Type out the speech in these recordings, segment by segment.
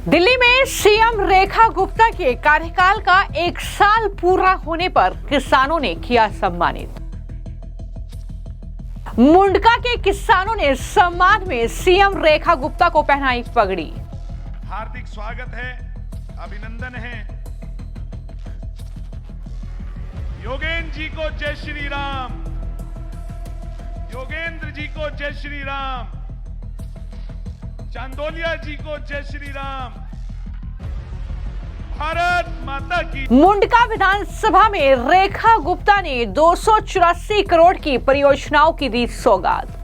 दिल्ली में सीएम रेखा गुप्ता के कार्यकाल का 1 साल पूरा होने पर किसानों ने किया सम्मानित। मुंडका के किसानों ने सम्मान में सीएम रेखा गुप्ता को पहनाई पगड़ी। हार्दिक स्वागत है, अभिनंदन है। योगेंद्र जी को जय श्री राम, योगेंद्र जी को जय श्री राम, चांदोलिया जी को जय श्री राम। भारत माता की। मुंडका विधानसभा में रेखा गुप्ता ने 284 करोड़ की परियोजनाओं की दी सौगात।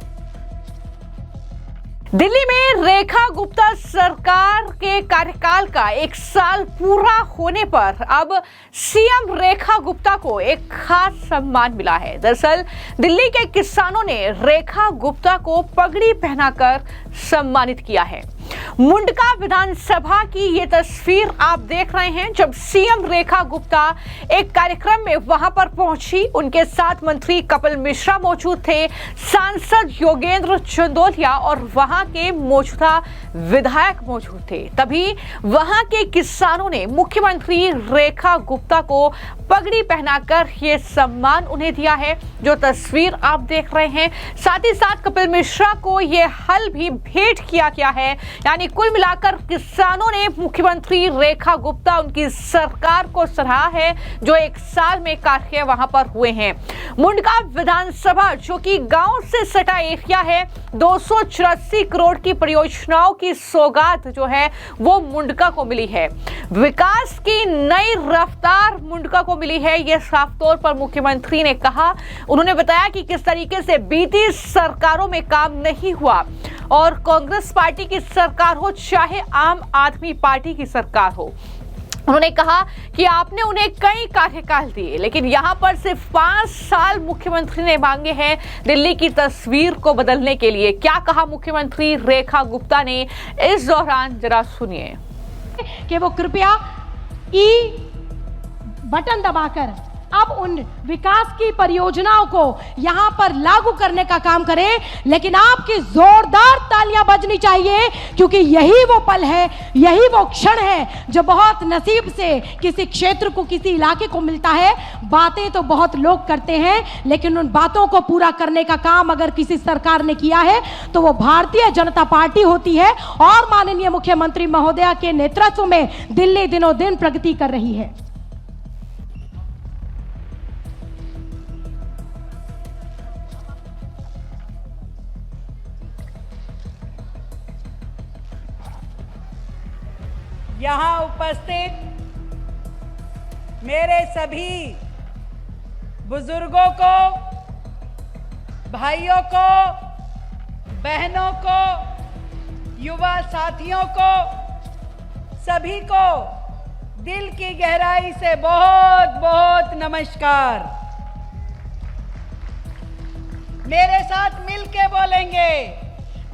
दिल्ली में रेखा गुप्ता सरकार के कार्यकाल का 1 साल पूरा होने पर अब सीएम रेखा गुप्ता को एक खास सम्मान मिला है। दरअसल दिल्ली के किसानों ने रेखा गुप्ता को पगड़ी पहनाकर सम्मानित किया है। मुंडका विधानसभा की ये तस्वीर आप देख रहे हैं जब सीएम रेखा गुप्ता एक कार्यक्रम में वहां पर पहुंची। उनके साथ मंत्री कपिल मिश्रा मौजूद थे, सांसद योगेंद्र चंदोलिया और वहां के मौजूदा विधायक मौजूद थे। तभी वहां के किसानों ने मुख्यमंत्री रेखा गुप्ता को पगड़ी पहनाकर ये सम्मान उन्हें दिया है, जो तस्वीर आप देख रहे हैं। साथ ही साथ कपिल मिश्रा को ये हल भी भेंट किया गया है। यानी कुल मिलाकर किसानों ने मुख्यमंत्री रेखा गुप्ता, उनकी सरकार को सराहा है जो 1 साल में कार्य वहां पर हुए हैं। मुंडका विधानसभा जो कि गांव से सटा एरिया है, 284 करोड़ की परियोजनाओं की सौगात जो है वो मुंडका को मिली है। विकास की नई रफ्तार मुंडका को मिली है, यह साफ तौर पर मुख्यमंत्री ने कहा। उन्होंने बताया कि किस तरीके से बीती सरकारों में काम नहीं हुआ, और कांग्रेस पार्टी की सरकार हो चाहे आम आदमी पार्टी की सरकार हो। उन्होंने कहा कि आपने उन्हें कई कार्यकाल दिए, लेकिन यहां पर सिर्फ 5 साल मुख्यमंत्री ने मांगे हैं दिल्ली की तस्वीर को बदलने के लिए। क्या कहा मुख्यमंत्री रेखा गुप्ता ने इस दौरान, जरा सुनिए। कि वो कृपया ई बटन दबाकर अब उन विकास की परियोजनाओं को यहां पर लागू करने का काम करें, लेकिन आपकी जोरदार तालियां बजनी चाहिए, क्योंकि यही वो पल है, यही वो क्षण है जो बहुत नसीब से किसी क्षेत्र को, किसी इलाके को मिलता है। बातें तो बहुत लोग करते हैं, लेकिन उन बातों को पूरा करने का काम अगर किसी सरकार ने किया है तो वो भारतीय जनता पार्टी होती है, और माननीय मुख्यमंत्री महोदया के नेतृत्व में दिल्ली दिनों दिन प्रगति कर रही है। यहाँ उपस्थित मेरे सभी बुजुर्गों को, भाइयों को, बहनों को, युवा साथियों को, सभी को दिल की गहराई से बहुत बहुत नमस्कार। मेरे साथ मिलके बोलेंगे,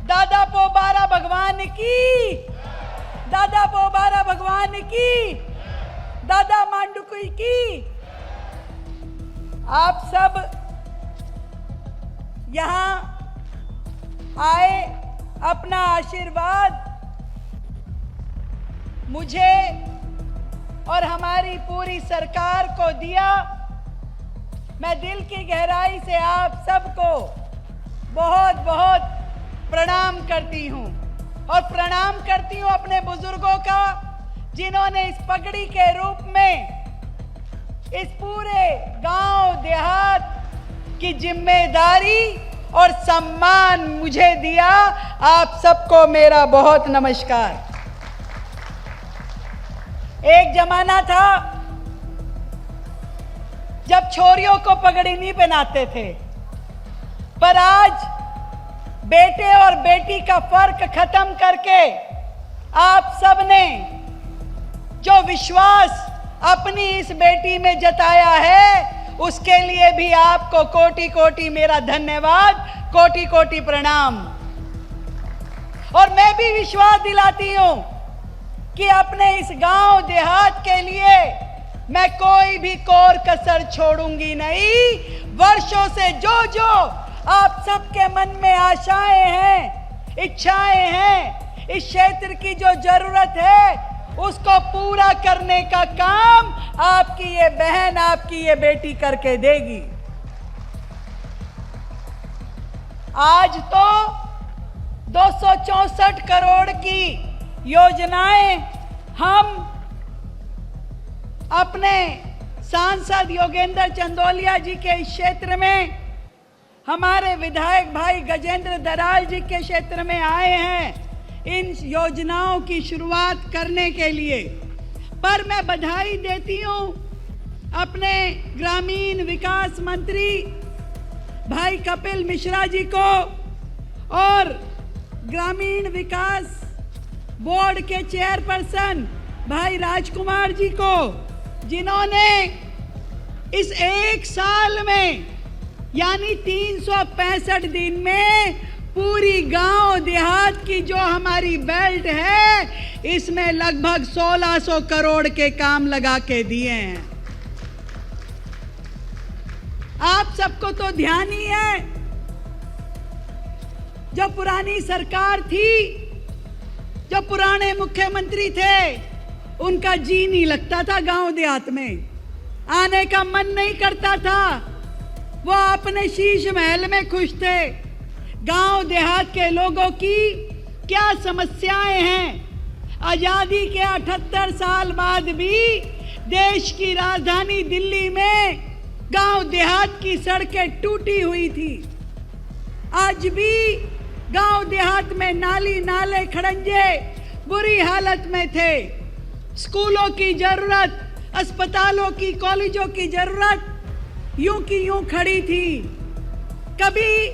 दादा पोबारा भगवान की, दादा पोबारा भगवान की, दादा मांडुकुई की। आप सब यहाँ आए, अपना आशीर्वाद मुझे और हमारी पूरी सरकार को दिया। मैं दिल की गहराई से आप सबको बहुत बहुत प्रणाम करती हूँ, और प्रणाम करती हूँ अपने बुजुर्गों का, जिन्होंने इस पगड़ी के रूप में इस पूरे गांव देहात की जिम्मेदारी और सम्मान मुझे दिया। आप सबको मेरा बहुत नमस्कार। एक जमाना था जब छोरियों को पगड़ी नहीं पहनाते थे, पर आज बेटे और बेटी का फर्क खत्म करके आप सबने जो विश्वास अपनी इस बेटी में जताया है, उसके लिए भी आपको कोटि कोटि मेरा धन्यवाद, कोटि कोटि प्रणाम। और मैं भी विश्वास दिलाती हूं कि अपने इस गांव देहात के लिए मैं कोई भी कोर कसर छोड़ूंगी नहीं। वर्षों से जो जो आप सबके मन में आशाएं हैं, इच्छाएं हैं, इस क्षेत्र की जो जरूरत है उसको पूरा करने का काम आपकी ये बहन, आपकी ये बेटी करके देगी। आज तो 264 करोड़ की योजनाएं हम अपने सांसद योगेंद्र चंदोलिया जी के इस क्षेत्र में, हमारे विधायक भाई गजेंद्र दराल जी के क्षेत्र में आए हैं इन योजनाओं की शुरुआत करने के लिए। पर मैं बधाई देती हूं अपने ग्रामीण विकास मंत्री भाई कपिल मिश्रा जी को और ग्रामीण विकास बोर्ड के चेयरपर्सन भाई राजकुमार जी को, जिन्होंने इस एक साल में यानी 365 दिन में पूरी गांव देहात की जो हमारी बेल्ट है इसमें लगभग 1600 करोड़ के काम लगा के दिए हैं। आप सबको तो ध्यान ही है, जो पुरानी सरकार थी, जो पुराने मुख्यमंत्री थे, उनका जी नहीं लगता था गांव देहात में, आने का मन नहीं करता था। वो अपने शीश महल में खुश थे। गांव देहात के लोगों की क्या समस्याएं हैं, आजादी के 78 साल बाद भी देश की राजधानी दिल्ली में गांव देहात की सड़कें टूटी हुई थी। आज भी गांव देहात में नाली नाले खड़ंजे बुरी हालत में थे। स्कूलों की जरूरत, अस्पतालों की, कॉलेजों की जरूरत यूं की यूं खड़ी थी। कभी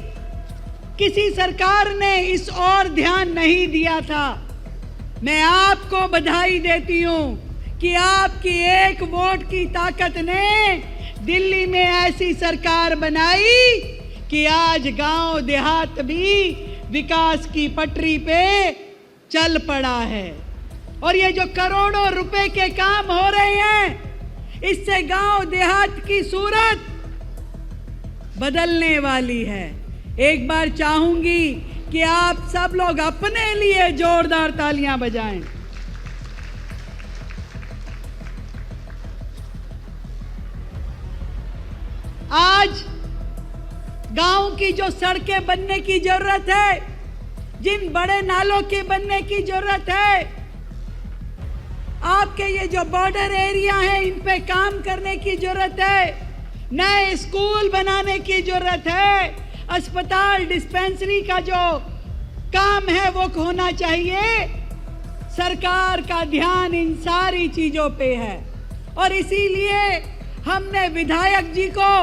किसी सरकार ने इस ओर ध्यान नहीं दिया था। मैं आपको बधाई देती हूं कि आपकी एक वोट की ताकत ने दिल्ली में ऐसी सरकार बनाई कि आज गांव देहात भी विकास की पटरी पे चल पड़ा है। और ये जो करोड़ों रुपए के काम हो रहे हैं, इससे गांव देहात की सूरत बदलने वाली है। एक बार चाहूंगी कि आप सब लोग अपने लिए जोरदार तालियां बजाएं। आज गांव की जो सड़कें बनने की जरूरत है, जिन बड़े नालों के बनने की जरूरत है, आपके ये जो बॉर्डर एरिया है इन पे काम करने की जरूरत है। नए स्कूल बनाने की जरूरत है। अस्पताल, डिस्पेंसरी का जो काम है वो होना चाहिए। सरकार का ध्यान इन सारी चीजों पे है और इसीलिए हमने विधायक जी को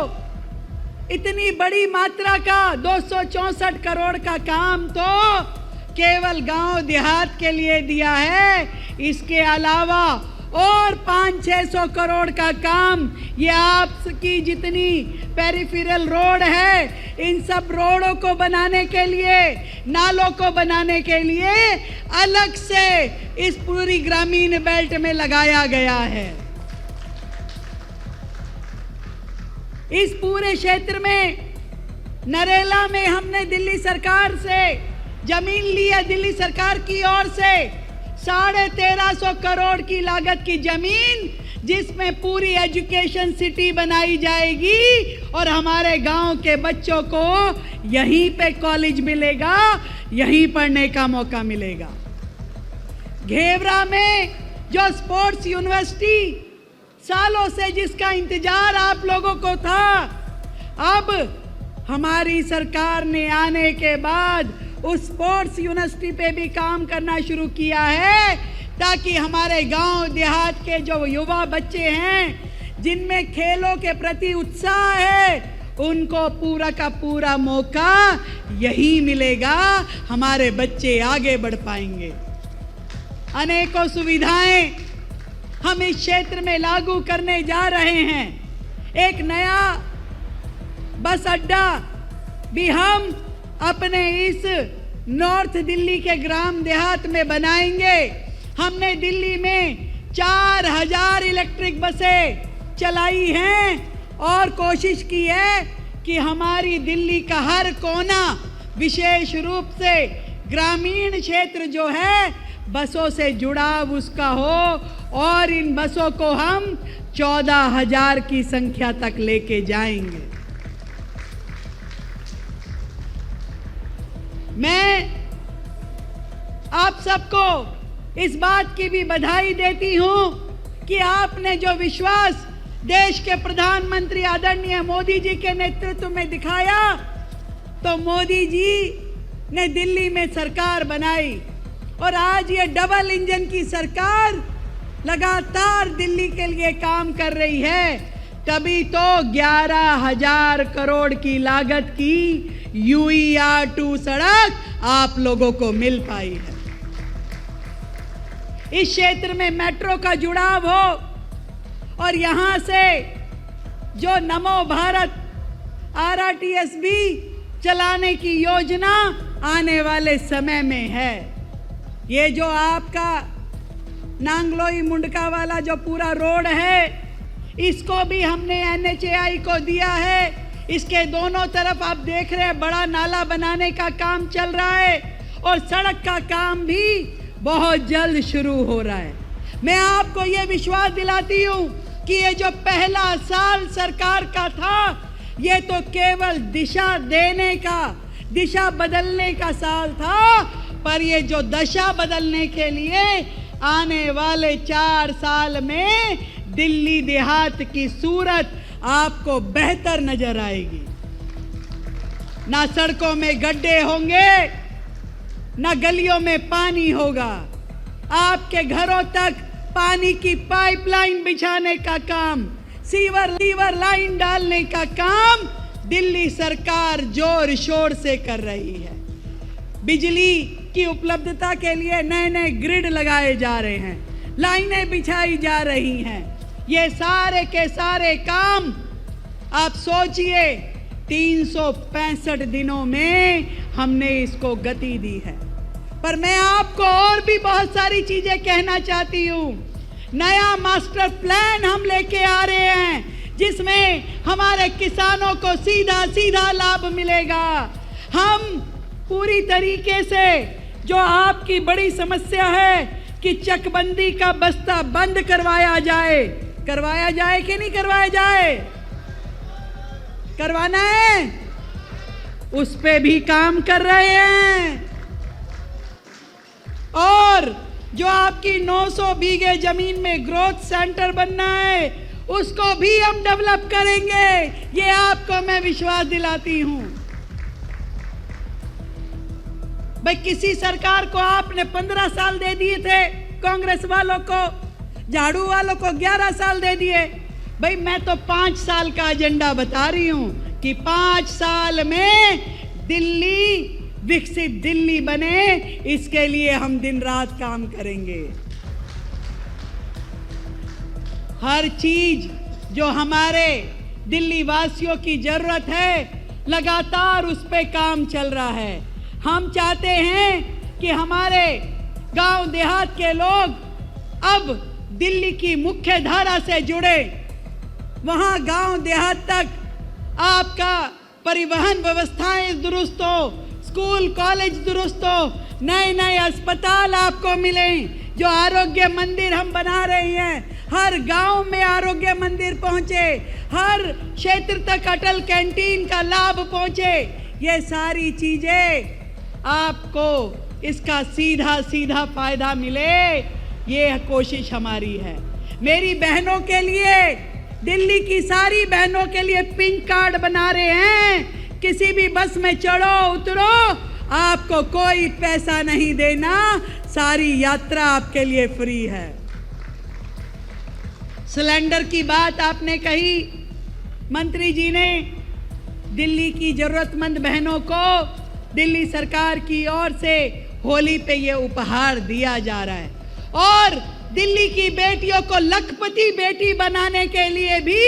इतनी बड़ी मात्रा का 264 करोड़ का काम तो केवल गांव देहात के लिए दिया है। इसके अलावा और 500-600 करोड़ का काम ये आपकी जितनी पेरिफेरल रोड है, इन सब रोडों को बनाने के लिए, नालों को बनाने के लिए अलग से इस पूरी ग्रामीण बेल्ट में लगाया गया है। इस पूरे क्षेत्र में नरेला में हमने दिल्ली सरकार से जमीन ली है। दिल्ली सरकार की ओर से 1350 करोड़ की लागत की जमीन, जिसमें पूरी एजुकेशन सिटी बनाई जाएगी और हमारे गांव के बच्चों को यहीं पे कॉलेज मिलेगा, यहीं पढ़ने का मौका मिलेगा। घेवरा में जो स्पोर्ट्स यूनिवर्सिटी सालों से जिसका इंतजार आप लोगों को था, अब हमारी सरकार ने आने के बाद उस स्पोर्ट्स यूनिवर्सिटी पे भी काम करना शुरू किया है, ताकि हमारे गांव देहात के जो युवा बच्चे हैं जिनमें खेलों के प्रति उत्साह है, उनको पूरा का पूरा मौका यही मिलेगा। हमारे बच्चे आगे बढ़ पाएंगे। अनेकों सुविधाएं हम इस क्षेत्र में लागू करने जा रहे हैं। एक नया बस अड्डा भी हम अपने इस नॉर्थ दिल्ली के ग्राम देहात में बनाएंगे। हमने दिल्ली में 4000 इलेक्ट्रिक बसें चलाई हैं और कोशिश की है कि हमारी दिल्ली का हर कोना विशेष रूप से ग्रामीण क्षेत्र जो है बसों से जुड़ाव उसका हो और इन बसों को हम 14,000 की संख्या तक लेके जाएंगे। मैं आप सबको इस बात की भी बधाई देती हूं कि आपने जो विश्वास देश के प्रधानमंत्री आदरणीय मोदी जी के नेतृत्व में दिखाया, तो मोदी जी ने दिल्ली में सरकार बनाई और आज ये डबल इंजन की सरकार लगातार दिल्ली के लिए काम कर रही है। तभी तो 11,000 करोड़ की लागत की UER2 सड़क आप लोगों को मिल पाई है। इस क्षेत्र में मेट्रो का जुड़ाव हो और यहां से जो नमो भारत RRTS भी चलाने की योजना आने वाले समय में है। ये जो आपका नांगलोई मुंडका वाला जो पूरा रोड है, इसको भी हमने NHAI को दिया है। इसके दोनों तरफ आप देख रहे हैं बड़ा नाला बनाने का काम चल रहा है और सड़क का काम भी बहुत जल्द शुरू हो रहा है। मैं आपको ये विश्वास दिलाती हूँ कि ये जो पहला साल सरकार का था, ये तो केवल दिशा देने का, दिशा बदलने का साल था, पर ये जो दशा बदलने के लिए आने वाले 4 साल में दिल्ली देहात की सूरत आपको बेहतर नजर आएगी। ना सड़कों में गड्ढे होंगे, ना गलियों में पानी होगा। आपके घरों तक पानी की पाइपलाइन बिछाने का काम, सीवर लाइन डालने का काम दिल्ली सरकार जोर शोर से कर रही है। बिजली की उपलब्धता के लिए नए नए ग्रिड लगाए जा रहे हैं, लाइनें बिछाई जा रही हैं। ये सारे के सारे काम आप सोचिए 365 दिनों में हमने इसको गति दी है। पर मैं आपको और भी बहुत सारी चीजें कहना चाहती हूँ। नया मास्टर प्लान हम लेके आ रहे हैं जिसमें हमारे किसानों को सीधा सीधा लाभ मिलेगा। हम पूरी तरीके से जो आपकी बड़ी समस्या है कि चकबंदी का बस्ता बंद करवाया जाए कि नहीं करवाया जाए, करवाना है, उस पे भी काम कर रहे हैं। और जो आपकी 900 बीघे जमीन में ग्रोथ सेंटर बनना है, उसको भी हम डेवलप करेंगे। ये आपको मैं विश्वास दिलाती हूं। भाई किसी सरकार को आपने 15 साल दे दिए थे, कांग्रेस वालों को, झाड़ू वालों को 11 साल दे दिए। भाई मैं तो 5 साल का एजेंडा बता रही हूं कि 5 साल में दिल्ली विकसित दिल्ली बने, इसके लिए हम दिन रात काम करेंगे। हर चीज जो हमारे दिल्ली वासियों की जरूरत है, लगातार उस पे काम चल रहा है। हम चाहते हैं कि हमारे गांव देहात के लोग अब दिल्ली की मुख्य धारा से जुड़े। वहां गांव देहात तक आपका परिवहन व्यवस्थाएं दुरुस्त हो, स्कूल कॉलेज दुरुस्त हो, नए नए अस्पताल आपको मिले। जो आरोग्य मंदिर हम बना रहे हैं, हर गांव में आरोग्य मंदिर पहुंचे, हर क्षेत्र तक अटल कैंटीन का लाभ पहुंचे। ये सारी चीजें आपको इसका सीधा सीधा फायदा मिले, ये कोशिश हमारी है। मेरी बहनों के लिए, दिल्ली की सारी बहनों के लिए पिंक कार्ड बना रहे हैं। किसी भी बस में चढ़ो उतरो, आपको कोई पैसा नहीं देना, सारी यात्रा आपके लिए फ्री है। सिलेंडर की बात आपने कही, मंत्री जी ने, दिल्ली की जरूरतमंद बहनों को दिल्ली सरकार की ओर से होली पे ये उपहार दिया जा रहा है। और दिल्ली की बेटियों को लखपति बेटी बनाने के लिए भी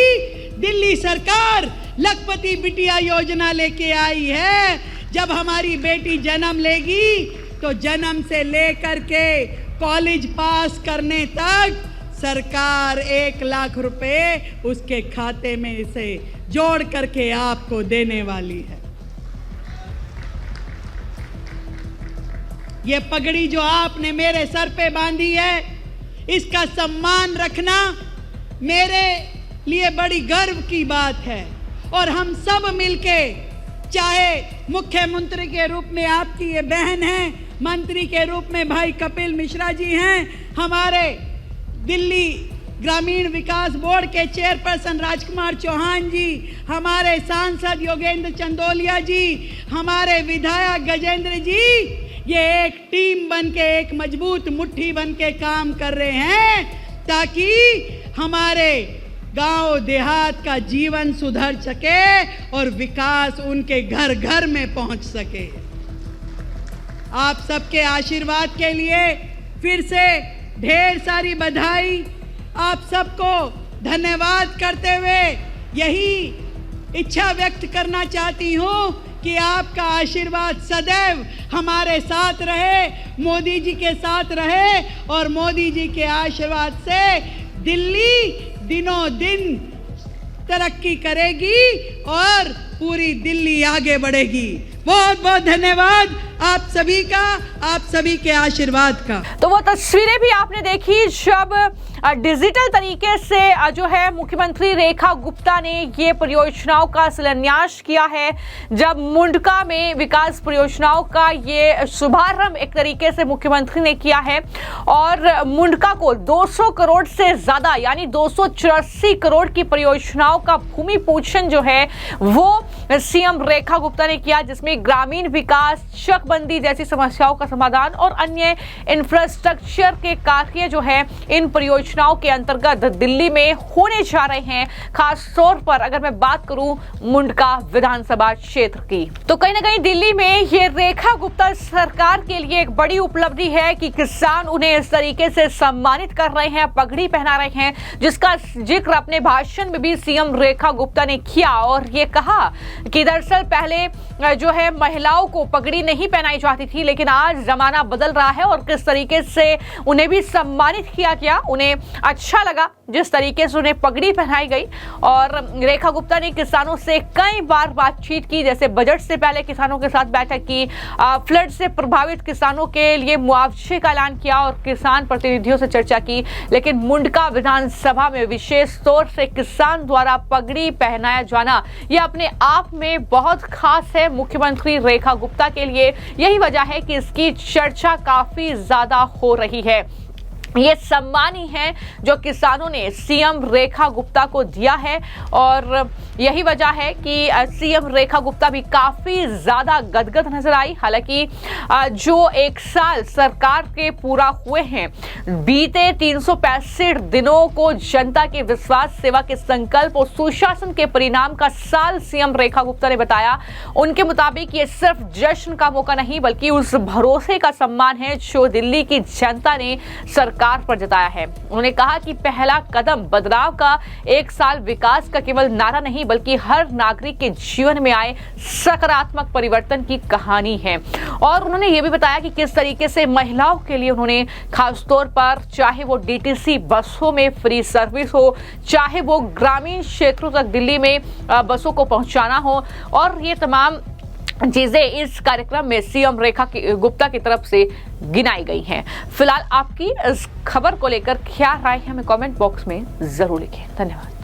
दिल्ली सरकार लखपति बिटिया योजना लेके आई है। जब हमारी बेटी जन्म लेगी तो जन्म से लेकर के कॉलेज पास करने तक सरकार 1 लाख रुपए उसके खाते में से जोड़ करके आपको देने वाली है। ये पगड़ी जो आपने मेरे सर पे बांधी है, इसका सम्मान रखना मेरे लिए बड़ी गर्व की बात है। और हम सब मिलके, चाहे मुख्यमंत्री के रूप में आपकी ये बहन है, मंत्री के रूप में भाई कपिल मिश्रा जी हैं, हमारे दिल्ली ग्रामीण विकास बोर्ड के चेयरपर्सन राजकुमार चौहान जी, हमारे सांसद योगेंद्र चंदोलिया जी, हमारे विधायक गजेंद्र जी, ये एक टीम बनके, एक मजबूत मुट्ठी बनके काम कर रहे हैं ताकि हमारे गांव देहात का जीवन सुधर सके और विकास उनके घर घर में पहुंच सके। आप सबके आशीर्वाद के लिए फिर से ढेर सारी बधाई, आप सबको धन्यवाद करते हुए यही इच्छा व्यक्त करना चाहती हूँ कि आपका आशीर्वाद सदैव हमारे साथ रहे, मोदी जी के साथ रहे और मोदी जी के आशीर्वाद से दिल्ली दिनों दिन तरक्की करेगी और पूरी दिल्ली आगे बढ़ेगी। बहुत बहुत धन्यवाद आप सभी का, आप सभी के आशीर्वाद का। तो वो तस्वीरें भी आपने देखी जब डिजिटल तरीके से जो है मुख्यमंत्री रेखा गुप्ता ने ये परियोजनाओं का शिलान्यास किया है, जब मुंडका में विकास परियोजनाओं का ये शुभारंभ एक तरीके से मुख्यमंत्री ने किया है और मुंडका को 200 करोड़ से ज्यादा यानी 284 करोड़ की परियोजनाओं का भूमि पूजन जो है वो सीएम रेखा गुप्ता ने किया, जिसमें ग्रामीण विकास, चकबंदी जैसी समस्याओं का समाधान और अन्य इंफ्रास्ट्रक्चर के कार्य जो है इन परियोजनाओं के अंतर्गत दिल्ली में होने जा रहे हैं। खास तौर पर अगर मैं बात करूं मुंडका विधानसभा क्षेत्र की, तो कहीं ना कहीं दिल्ली में ये रेखा गुप्ता सरकार के लिए एक बड़ी उपलब्धि है कि किसान उन्हें इस तरीके से सम्मानित कर रहे हैं, पगड़ी पहना रहे हैं, जिसका जिक्र अपने भाषण में भी सीएम रेखा गुप्ता ने किया और ये कहा कि दरअसल पहले जो है महिलाओं को पगड़ी नहीं पहनाई जाती थी, लेकिन आज जमाना बदल रहा है और किस तरीके से उन्हें भी सम्मानित किया गया। उन्हें अच्छा लगा जिस तरीके से उन्हें पगड़ी पहनाई गई और रेखा गुप्ता ने किसानों से कई बार बातचीत की, जैसे बजट से पहले किसानों के साथ बैठक की, फ्लड से प्रभावित किसानों के लिए मुआवजे का ऐलान किया और किसान प्रतिनिधियों से चर्चा की। लेकिन मुंडका विधानसभा में विशेष तौर से किसान द्वारा पगड़ी पहनाया जाना यह अपने आप में बहुत खास है मुख्यमंत्री रेखा गुप्ता के लिए। यही वजह है कि इसकी चर्चा काफी ज्यादा हो रही है। ये सम्मान ही है जो किसानों ने सीएम रेखा गुप्ता को दिया है और यही वजह है कि सीएम रेखा गुप्ता भी काफी ज्यादा गदगद नजर आई। हालांकि जो एक साल सरकार के पूरा हुए हैं, बीते 365 दिनों को जनता के विश्वास, सेवा के संकल्प और सुशासन के परिणाम का साल सीएम रेखा गुप्ता ने बताया। उनके मुताबिक ये सिर्फ जश्न का मौका नहीं बल्कि उस भरोसे का सम्मान है जो दिल्ली की जनता ने सरकार पर जताया है। उन्होंने कहा कि पहला कदम बदलाव का एक साल विकास का केवल नारा नहीं बल्कि हर नागरिक के जीवन में आए सकारात्मक परिवर्तन की कहानी है। और उन्होंने ये भी बताया कि किस तरीके से महिलाओं के लिए उन्होंने खासतौर पर चाहे वो डीटीसी बसों में फ्री सर्विस हो, चाहे वो ग्रामीण क्षेत्रों तक दिल्ली में बसों को पहुंचाना हो, और ये तमाम चीजें इस कार्यक्रम में सीएम रेखा गुप्ता की तरफ से गिनाई गई हैं। फिलहाल आपकी इस खबर को लेकर क्या राय है हमें कमेंट बॉक्स में जरूर लिखें। धन्यवाद।